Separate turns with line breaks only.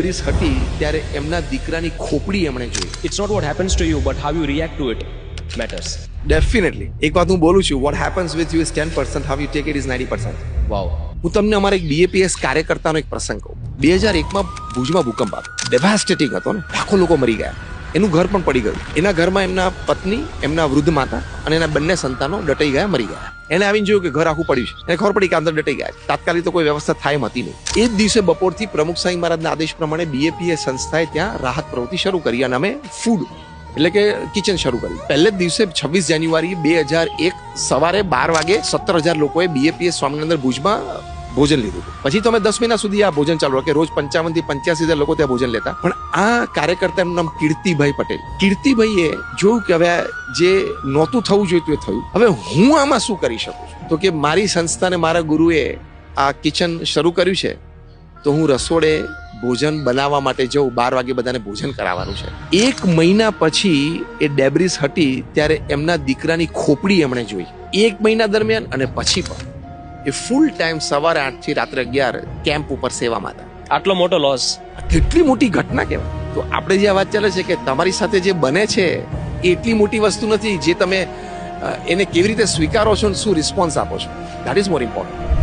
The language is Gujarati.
ડેબ્રિસ હતી ત્યારે એમના દીકરાની ખોપડી એમણે જોઈ.
It's not what happens to you, but how you react to it matters.
Definitely એક વાત હું બોલું છું, what happens with you is 10%, how you take it is 90%.
Wow.
હું તમને અમારા એક BAPS કાર્યકર્તાનો એક પ્રસંગ કહું. 2001માં ભુજમાં ભૂકંપ આવ્યો, ડેવાસ્ટેટિંગ હતો ને, લાખો લોકો મરી ગયા, એનું ઘર પણ પડી ગયું. એના ઘરમાં એમના પત્ની, એમના વૃદ્ધ માતા અને એના બંને સંતાનો દટાઈ ગયા, મરી ગયા. એને આવીને જોયું કે ઘર આખું પડ્યું છે, એને ખબર પડી કે અંદર દટાઈ ગયા. તાત્કાલિક તો કોઈ વ્યવસ્થા થાય એમ હતી નહીં. એ જ દિવસે બપોરથી પ્રમુખ સાંઈ મહારાજના આદેશ પ્રમાણે BAPS સંસ્થાએ ત્યાં રાહત પ્રવૃત્તિ શરૂ કરી અને અમે ફૂડ એટલે કે કિચન શરૂ કર્યું. પહેલે જ દિવસે 26 જાન્યુઆરી 2001 સવારે 12 વાગે 17,000 લોકોએ BAPS સ્વામિનારાયણ ભુજમાં ભોજન લીધું. પછી તો અમે 10 મહિના સુધી આ ભોજન ચાલુ રાખ્યું. રોજ 55 થી 85,000 લોકો ત્યાં ભોજન લેતા. પણ આ કાર્યકર્તાનું નામ કીર્તિભાઈ પટેલ. કીર્તિભાઈએ જોયું કે હવે જે નહોતું થવું જોઈતું એ થયું. હવે હું આમાં શું કરી શકું છું? તો કે મારી સંસ્થાને મારા ગુરુએ આ કિચન શરૂ કર્યું છે, તો હું રસોડે ભોજન બનાવવા માટે જઉં. 12 વાગે બધાને ભોજન કરાવવાનું છે. 1 મહિના પછી એ ડેબ્રિસ હતી ત્યારે એમના દીકરાની ખોપડી એમણે જોઈ. 1 મહિના દરમિયાન અને પછી પણ એ ફૂલ ટાઈમ સવારે 8 થી રાત્રે 11 કેમ્પ ઉપર સેવામાં હતા.
આટલો મોટો લોસ.
કેટલી મોટી ઘટના કહેવાય. તો આપણે જે આ વાત ચાલે છે કે તમારી સાથે જે બને છે એ એટલી મોટી વસ્તુ નથી, જે તમે એને કેવી રીતે સ્વીકારો છો અને શું રિસ્પોન્સ આપો છો. That is more important.